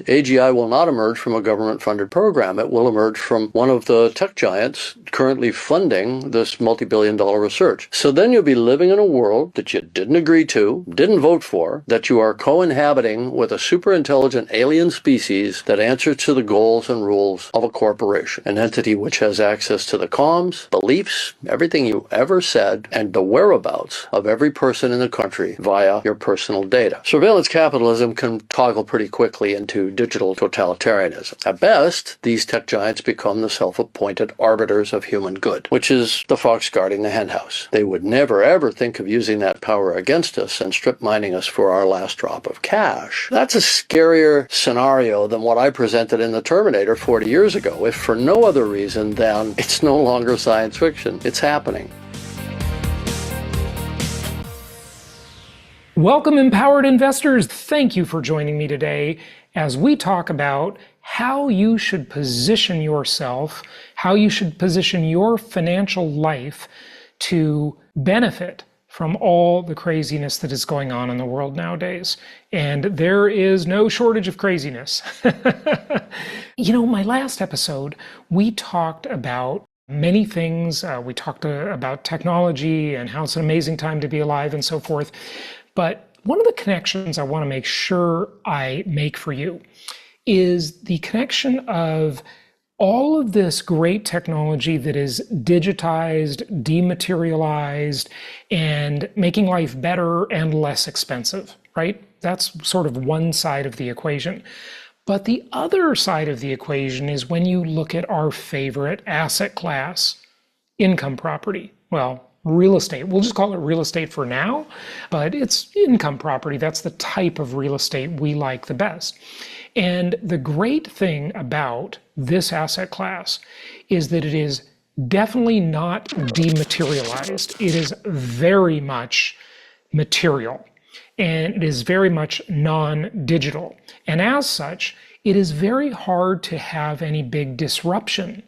AGI will not emerge from a government-funded program. It will emerge from one of the tech giants currently funding this multi-billion-dollar research. So then you'll be living in a world that you didn't agree to, didn't vote for, that you are co-inhabiting with a super-intelligent alien species that answers to the goals and rules of a corporation, an entity which has access to the comms, beliefs, everything you ever said, and the whereabouts of every person in the country via your personal data. Surveillance capitalism can toggle pretty quickly into digital totalitarianism. At best, these tech giants become the self-appointed arbiters of human good, which is the fox guarding the henhouse. They would never ever think of using that power against us and strip mining us for our last drop of cash. That's a scarier scenario than what I presented in the Terminator 40 years ago, if for no other reason than it's no longer science fiction. It's happening. Welcome, empowered investors. Thank you for joining me today as we talk about how you should position yourself, how you should position your financial life to benefit from all the craziness that is going on in the world nowadays. And there is no shortage of craziness. My last episode, we talked about many things. We talked about technology and how it's an amazing time to be alive and so forth. But one of the connections I want to make sure I make for you is the connection of all of this great technology that is digitized, dematerialized, and making life better and less expensive, right? That's sort of one side of the equation. But the other side of the equation is when you look at our favorite asset class, income property. Well, real estate. We'll just call it real estate for now, but it's income property. That's the type of real estate we like the best. And the great thing about this asset class is that it is definitely not dematerialized. It is very much material, and it is very much non-digital. And as such, it is very hard to have any big disruption.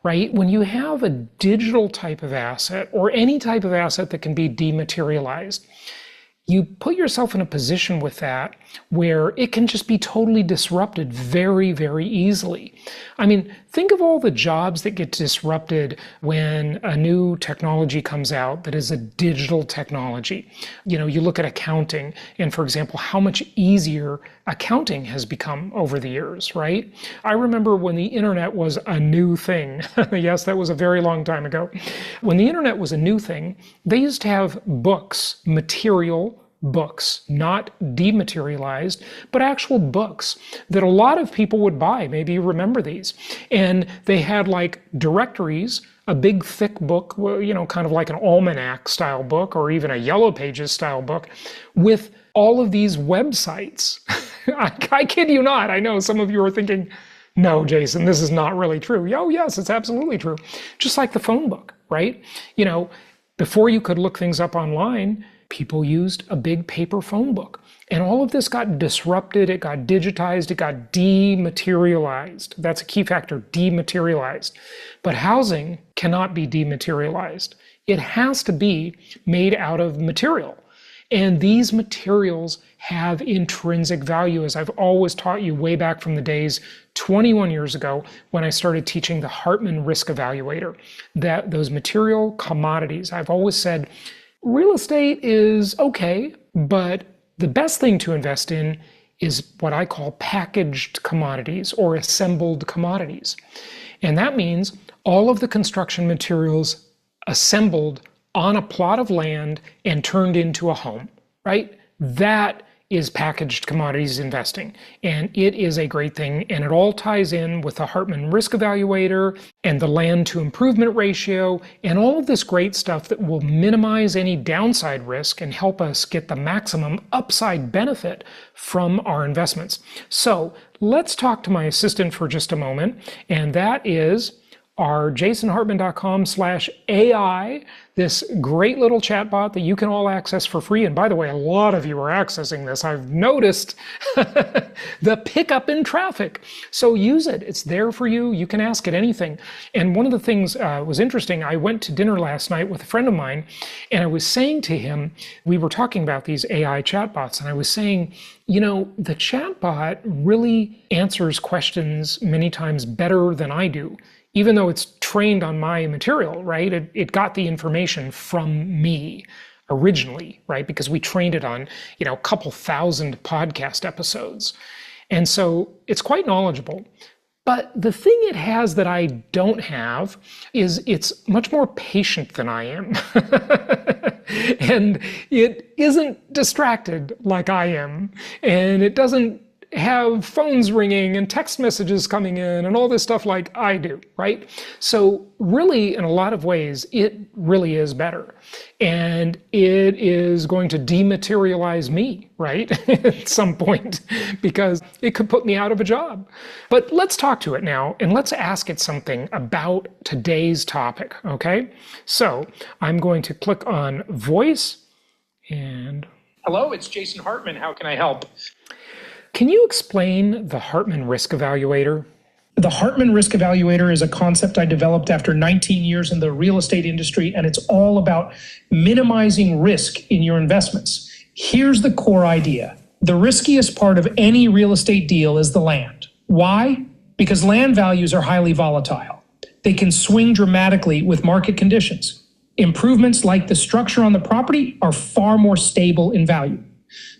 Right? When you have a digital type of asset or any type of asset that can be dematerialized, you put yourself in a position with that where it can just be totally disrupted very, very easily. I mean, think of all the jobs that get disrupted when a new technology comes out that is a digital technology. You look at accounting, and for example, how much easier accounting has become over the years, right? I remember when the internet was a new thing. Yes, that was a very long time ago. When the internet was a new thing, they used to have books, material books, not dematerialized, but actual books that a lot of people would buy. Maybe you remember these. And they had like directories, a big thick book, kind of like an almanac style book or even a yellow pages style book with all of these websites. I kid you not. I know some of you are thinking, no, Jason, this is not really true. Oh, yes, it's absolutely true. Just like the phone book, right? Before you could look things up online, people used a big paper phone book. And all of this got disrupted, it got digitized, it got dematerialized. That's a key factor, dematerialized. But housing cannot be dematerialized. It has to be made out of material. And these materials have intrinsic value, as I've always taught you way back from the days 21 years ago when I started teaching the Hartman Risk Evaluator, that those material commodities, I've always said, real estate is okay, but the best thing to invest in is what I call packaged commodities or assembled commodities. And that means all of the construction materials assembled on a plot of land and turned into a home, right? That is packaged commodities investing. And it is a great thing. And it all ties in with the Hartman Risk Evaluator and the land to improvement ratio and all of this great stuff that will minimize any downside risk and help us get the maximum upside benefit from our investments. So let's talk to my assistant for just a moment. And that is are jasonhartman.com/AI, this great little chatbot that you can all access for free. And by the way, a lot of you are accessing this. I've noticed the pickup in traffic. So use it. It's there for you. You can ask it anything. And one of the things was interesting. I went to dinner last night with a friend of mine, and I was saying to him, we were talking about these AI chatbots, and I was saying, you know, the chatbot really answers questions many times better than I do, even though it's trained on my material, right? It got the information from me originally, right? Because we trained it on, you know, a couple thousand podcast episodes. And so it's quite knowledgeable. But the thing it has that I don't have is it's much more patient than I am. And it isn't distracted like I am. And it doesn't have phones ringing and text messages coming in and all this stuff like I do, right? So really, in a lot of ways, it really is better. And it is going to dematerialize me, right? At some point, because it could put me out of a job. But let's talk to it now, and let's ask it something about today's topic, okay? So I'm going to click on voice, and hello, it's Jason Hartman. How can I help? Can you explain the Hartman Risk Evaluator? The Hartman Risk Evaluator is a concept I developed after 19 years in the real estate industry, and it's all about minimizing risk in your investments. Here's the core idea. The riskiest part of any real estate deal is the land. Why? Because land values are highly volatile. They can swing dramatically with market conditions. Improvements like the structure on the property are far more stable in value.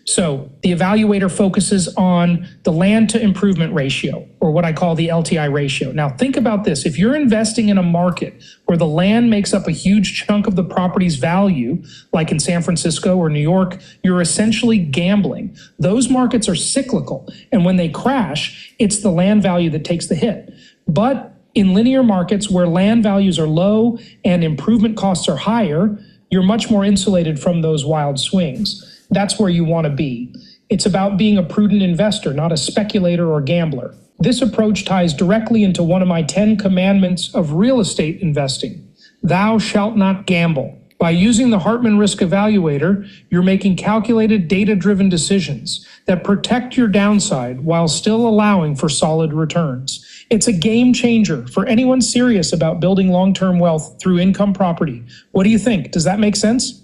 So the evaluator focuses on the land to improvement ratio, or what I call the LTI ratio. Now think about this. If you're investing in a market where the land makes up a huge chunk of the property's value, like in San Francisco or New York, you're essentially gambling. Those markets are cyclical, and when they crash, it's the land value that takes the hit. But in linear markets where land values are low and improvement costs are higher, you're much more insulated from those wild swings. That's where you want to be. It's about being a prudent investor, not a speculator or gambler. This approach ties directly into one of my 10 commandments of real estate investing. Thou shalt not gamble. By using the Hartman Risk Evaluator, you're making calculated, data-driven decisions that protect your downside while still allowing for solid returns. It's a game changer for anyone serious about building long-term wealth through income property. What do you think? Does that make sense?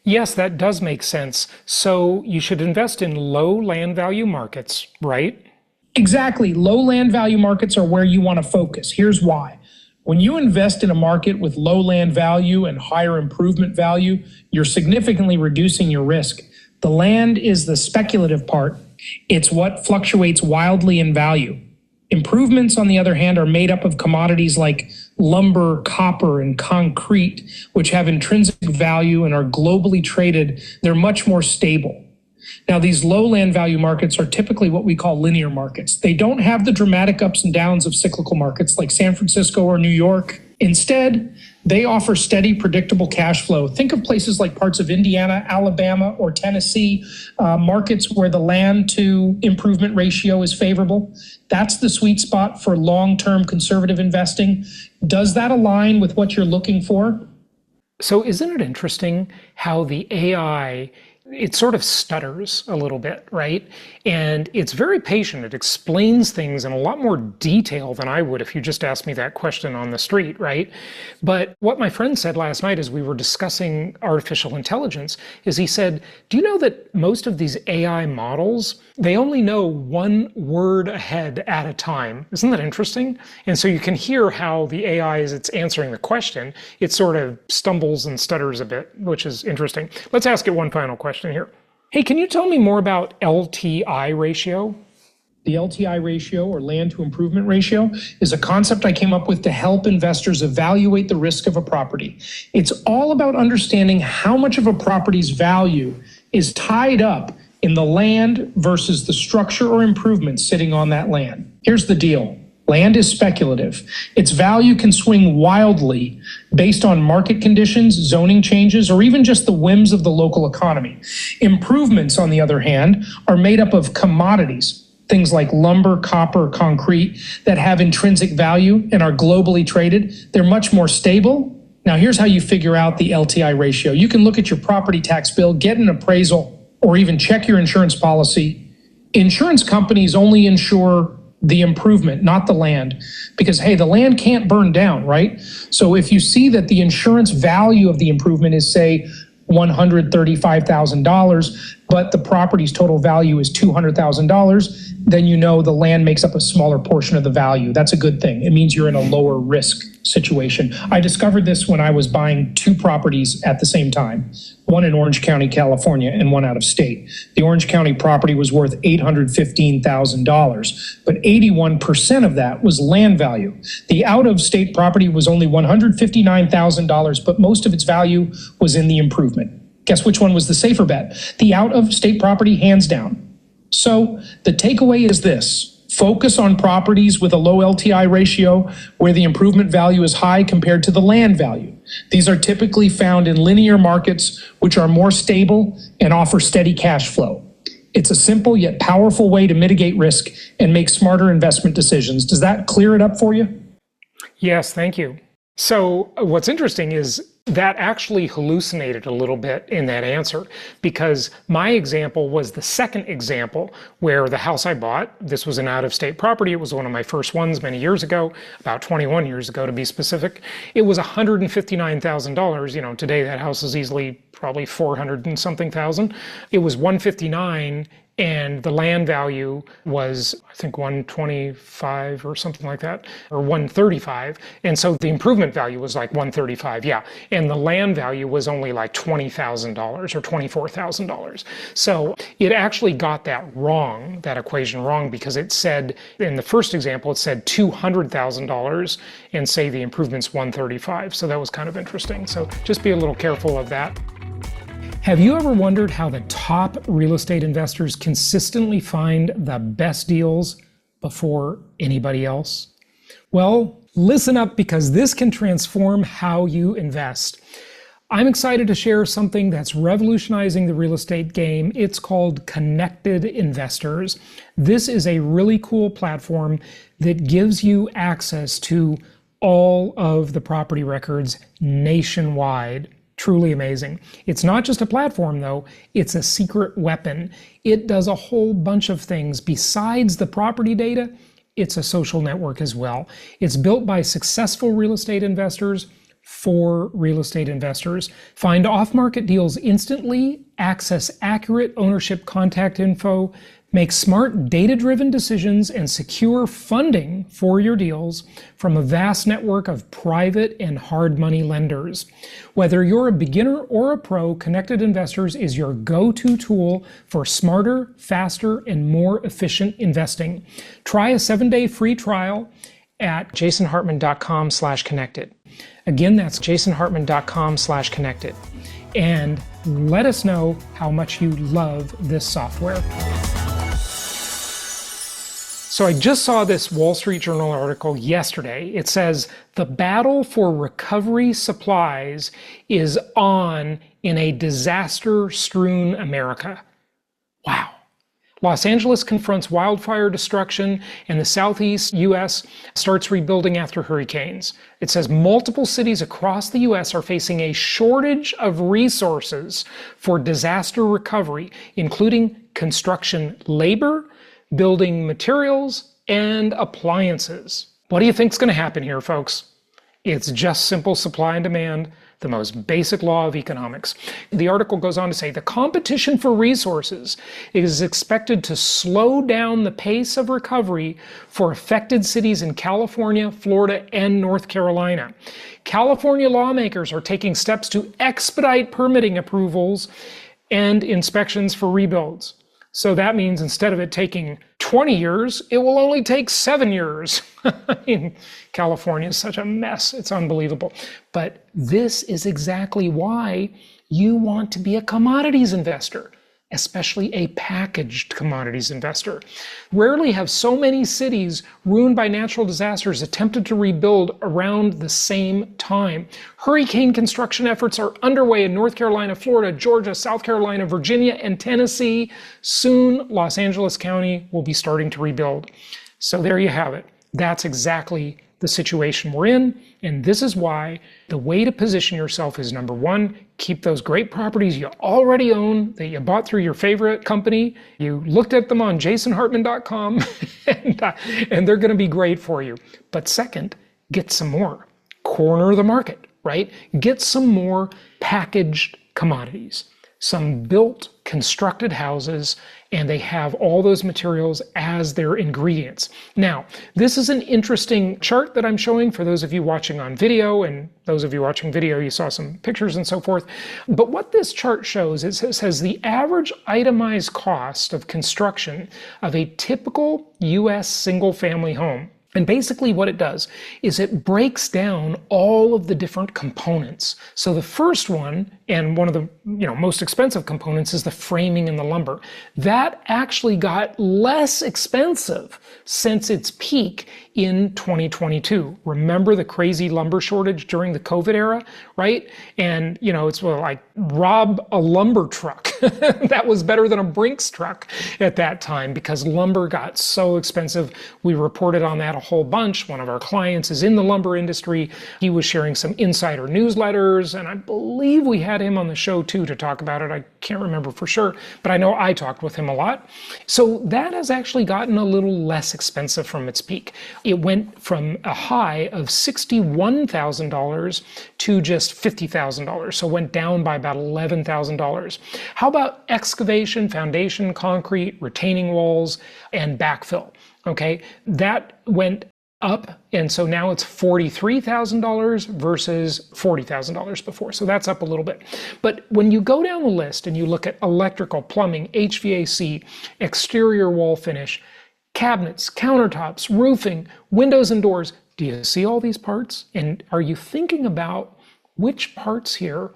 Yes, that does make sense. So you should invest in low land value markets, right? Exactly. Low land value markets are where you want to focus. Here's why. When you invest in a market with low land value and higher improvement value, you're significantly reducing your risk. The land is the speculative part. It's what fluctuates wildly in value. Improvements, on the other hand, are made up of commodities like lumber, copper, and concrete, which have intrinsic value and are globally traded. They're much more stable. Now, these low land value markets are typically what we call linear markets. They don't have the dramatic ups and downs of cyclical markets like San Francisco or New York. Instead, they offer steady, predictable cash flow. Think of places like parts of Indiana, Alabama, or Tennessee, markets where the land to improvement ratio is favorable. That's the sweet spot for long-term conservative investing. Does that align with what you're looking for? So isn't it interesting how the AI, it sort of stutters a little bit, right? And it's very patient. It explains things in a lot more detail than I would if you just asked me that question on the street, right? But what my friend said last night as we were discussing artificial intelligence is he said, do you know that most of these AI models, they only know one word ahead at a time? Isn't that interesting? And so you can hear how the AI, as it's answering the question, it sort of stumbles and stutters a bit, which is interesting. Let's ask it one final question here. Hey, can you tell me more about LTI ratio? The LTI ratio, or land to improvement ratio, is a concept I came up with to help investors evaluate the risk of a property. It's all about understanding how much of a property's value is tied up in the land versus the structure or improvements sitting on that land. Here's the deal. Land is speculative. Its value can swing wildly based on market conditions, zoning changes, or even just the whims of the local economy. Improvements, on the other hand, are made up of commodities. things like lumber, copper, concrete, that have intrinsic value and are globally traded, they're much more stable. Now, here's how you figure out the LTI ratio. You can look at your property tax bill, get an appraisal, or even check your insurance policy. Insurance companies only insure the improvement, not the land, because, hey, the land can't burn down, right? So if you see that the insurance value of the improvement is, say, $135,000, but the property's total value is $200,000, then you know the land makes up a smaller portion of the value. That's a good thing. It means you're in a lower risk situation. I discovered this when I was buying two properties at the same time, one in Orange County, California, and one out of state. The Orange County property was worth $815,000, but 81% of that was land value. The out-of-state property was only $159,000, but most of its value was in the improvement. Guess which one was the safer bet? The out-of-state property, hands down. So the takeaway is this: focus on properties with a low LTI ratio where the improvement value is high compared to the land value. These are typically found in linear markets, which are more stable and offer steady cash flow. It's a simple yet powerful way to mitigate risk and make smarter investment decisions. Does that clear it up for you? Yes, thank you. So what's interesting is that actually hallucinated a little bit in that answer, because my example was the second example where the house I bought, this was an out-of-state property. It was one of my first ones many years ago, about 21 years ago to be specific. It was $159,000. You know, today that house is easily probably 400 and something thousand. It was 159. And the land value was, I think, 125 or something like that, or 135. And so the improvement value was like 135, yeah. And the land value was only like $20,000 or $24,000. So it actually got that wrong, that equation wrong, because it said, in the first example, it said $200,000 and say the improvement's 135. So that was kind of interesting. So just be a little careful of that. Have you ever wondered how the top real estate investors consistently find the best deals before anybody else? Well, listen up, because this can transform how you invest. I'm excited to share something that's revolutionizing the real estate game. It's called Connected Investors. This is a really cool platform that gives you access to all of the property records nationwide. Truly amazing. It's not just a platform, though. It's a secret weapon. It does a whole bunch of things. Besides the property data, it's a social network as well. It's built by successful real estate investors for real estate investors. Find off-market deals instantly, access accurate ownership contact info, make smart data-driven decisions, and secure funding for your deals from a vast network of private and hard money lenders. Whether you're a beginner or a pro, Connected Investors is your go-to tool for smarter, faster, and more efficient investing. Try a 7-day free trial at jasonhartman.com/connected. Again, that's jasonhartman.com/connected. And let us know how much you love this software. So I just saw this Wall Street Journal article yesterday. It says the battle for recovery supplies is on in a disaster-strewn America. Wow. Los Angeles confronts wildfire destruction, and the southeast U.S. starts rebuilding after hurricanes. It says multiple cities across the U.S. are facing a shortage of resources for disaster recovery, including construction labor, building materials, and appliances. What do you think's going to happen here, folks? It's just simple supply and demand, the most basic law of economics. The article goes on to say the competition for resources is expected to slow down the pace of recovery for affected cities in California, Florida, and North Carolina. California lawmakers are taking steps to expedite permitting approvals and inspections for rebuilds. So that means instead of it taking 20 years, it will only take 7 years. California is such a mess. It's unbelievable. But this is exactly why you want to be a commodities investor. especially a packaged commodities investor. Rarely have so many cities ruined by natural disasters attempted to rebuild around the same time. Hurricane construction efforts are underway in North Carolina, Florida, Georgia, South Carolina, Virginia, and Tennessee. Soon, Los Angeles County will be starting to rebuild. So there you have it. That's exactly the situation we're in. And this is why the way to position yourself is, number one, keep those great properties you already own that you bought through your favorite company. You looked at them on jasonhartman.com and they're going to be great for you. But second, get some more. Corner the market, right? Get some more packaged commodities, some built, constructed houses, and they have all those materials as their ingredients. Now, this is an interesting chart that I'm showing for those of you watching on video, and those of you watching video, you saw some pictures and so forth. But what this chart shows, it says the average itemized cost of construction of a typical US single-family home. And basically what it does is it breaks down all of the different components. So the first one, and one of the most expensive components, is the framing and the lumber. That actually got less expensive since its peak in 2022. Remember the crazy lumber shortage during the COVID era, right? And it's like rob a lumber truck. That was better than a Brinks truck at that time because lumber got so expensive. We reported on that a whole bunch. One of our clients is in the lumber industry. He was sharing some insider newsletters, and I believe we had him on the show too to talk about it. I can't remember for sure, but I know I talked with him a lot. So that has actually gotten a little less expensive from its peak. It went from a high of $61,000 to just $50,000. So it went down by about $11,000. How about excavation, foundation, concrete, retaining walls, and backfill? Okay, that went up, and so now it's $43,000 versus $40,000 before. So that's up a little bit. But when you go down the list and you look at electrical, plumbing, HVAC, exterior wall finish, cabinets, countertops, roofing, windows and doors, do you see all these parts? And are you thinking about which parts here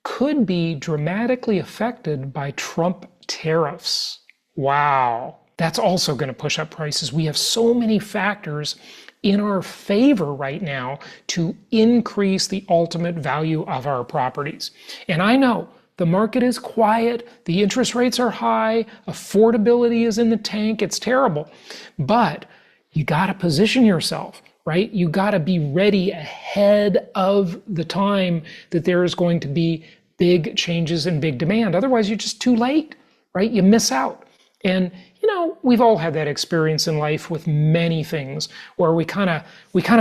could be dramatically affected by Trump tariffs? Wow. That's also going to push up prices. We have so many factors in our favor right now to increase the ultimate value of our properties. And I know the market is quiet, the interest rates are high, affordability is in the tank, it's terrible. But you got to position yourself, right? You got to be ready ahead of the time that there is going to be big changes and big demand. Otherwise, you're just too late, right? You miss out. And we've all had that experience in life with many things where we kind of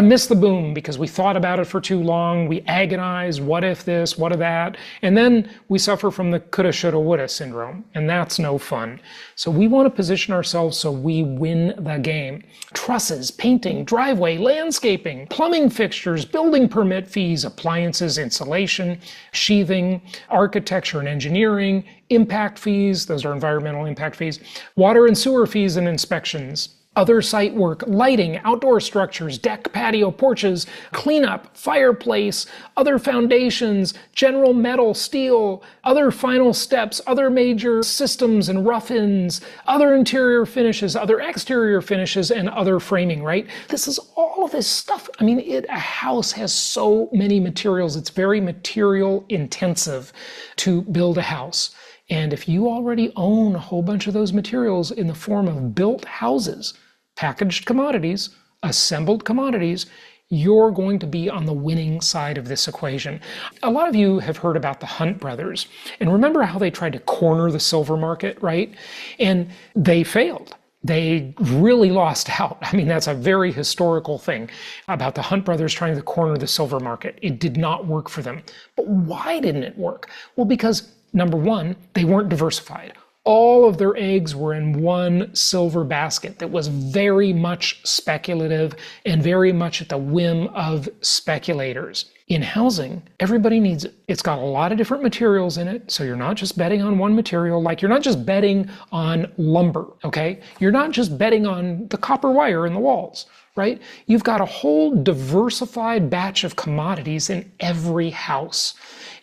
miss the boom because we thought about it for too long. We agonize, what if this, what if that? And then we suffer from the coulda, shoulda, woulda syndrome. And that's no fun. So we want to position ourselves so we win the game. Trusses, painting, driveway, landscaping, plumbing fixtures, building permit fees, appliances, insulation, sheathing, architecture and engineering, impact fees, those are environmental impact fees, water and sewer fees and inspections, other site work, lighting, outdoor structures, deck, patio, porches, cleanup, fireplace, other foundations, general metal, steel, other final steps, other major systems and rough-ins, other interior finishes, other exterior finishes, and other framing, right? This is all of this stuff. I mean, a house has so many materials. It's very material intensive to build a house. And if you already own a whole bunch of those materials in the form of built houses, packaged commodities, assembled commodities, you're going to be on the winning side of this equation. A lot of you have heard about the Hunt brothers. And remember how they tried to corner the silver market, right? And they failed. They really lost out. I mean, that's a very historical thing about the Hunt brothers trying to corner the silver market. It did not work for them. But why didn't it work? Well, because number one, they weren't diversified. All of their eggs were in one silver basket that was very much speculative and very much at the whim of speculators. In housing, everybody needs it. It's got a lot of different materials in it, so you're not just betting on one material. Like, you're not just betting on lumber, okay? You're not just betting on the copper wire in the walls, right? You've got a whole diversified batch of commodities in every house.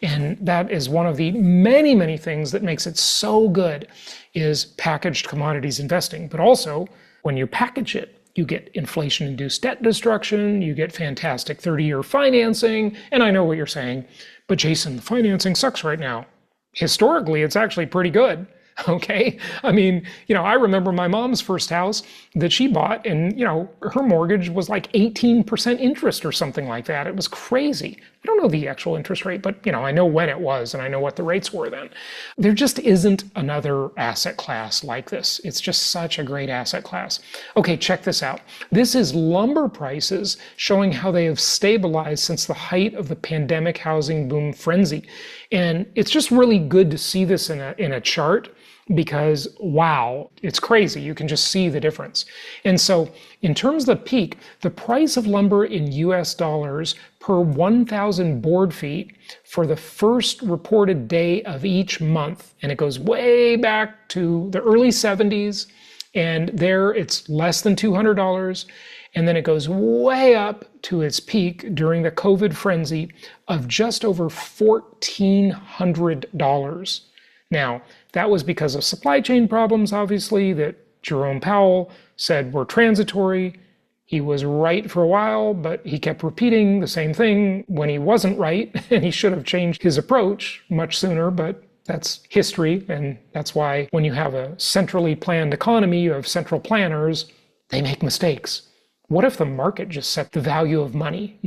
And that is one of the many, many things that makes it so good, is packaged commodities investing. But also, when you package it, you get inflation-induced debt destruction, you get fantastic 30-year financing, and I know what you're saying, but Jason, the financing sucks right now. Historically, it's actually pretty good, okay? I mean, I remember my mom's first house that she bought, and, her mortgage was like 18% interest or something like that. It was crazy. I don't know the actual interest rate, but, I know when it was, and I know what the rates were then. There just isn't another asset class like this. It's just such a great asset class. Okay, check this out. This is lumber prices showing how they have stabilized since the height of the pandemic housing boom frenzy. And it's just really good to see this in a chart, because wow, it's crazy. You can just see the difference. And so in terms of the peak, the price of lumber in US dollars per 1,000 board feet for the first reported day of each month, and it goes way back to the early 70s, and there it's less than $200, and then it goes way up to its peak during the COVID frenzy of just over $1,400. Now, that was because of supply chain problems, obviously, that Jerome Powell said were transitory. He was right for a while, but he kept repeating the same thing when he wasn't right, and he should have changed his approach much sooner, but that's history, and that's why when you have a centrally planned economy, you have central planners, they make mistakes. What if the market just set the value of money?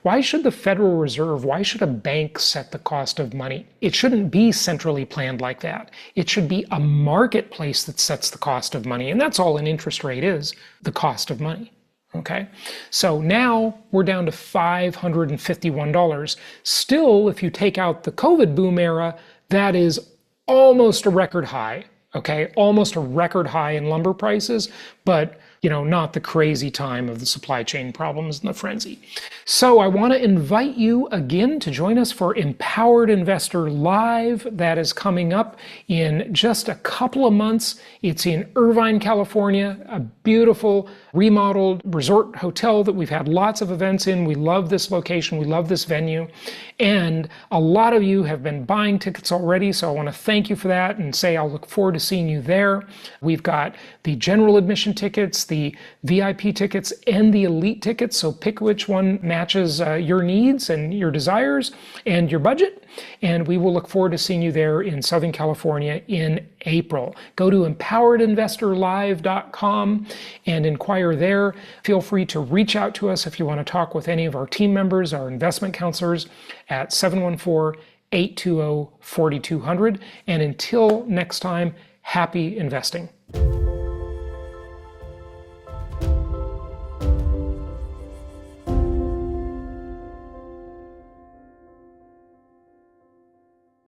Why should the Federal Reserve, why should a bank set the cost of money? It shouldn't be centrally planned like that. It should be a marketplace that sets the cost of money. And that's all an interest rate is, the cost of money. Okay, so now we're down to $551. Still, if you take out the COVID boom era, that is almost a record high. Okay, almost a record high in lumber prices, but not the crazy time of the supply chain problems and the frenzy. So I want to invite you again to join us for Empowered Investor Live. That is coming up in just a couple of months. It's in Irvine, California, a beautiful remodeled resort hotel that we've had lots of events in. We love this location. We love this venue. And a lot of you have been buying tickets already, so I want to thank you for that and say I'll look forward to seeing you there. We've got the general admission tickets, the VIP tickets, and the elite tickets, so pick which one matches your needs and your desires and your budget. And we will look forward to seeing you there in Southern California in April. Go to empoweredinvestorlive.com and inquire there. Feel free to reach out to us if you want to talk with any of our team members, our investment counselors, at 714-820-4200. And until next time, happy investing.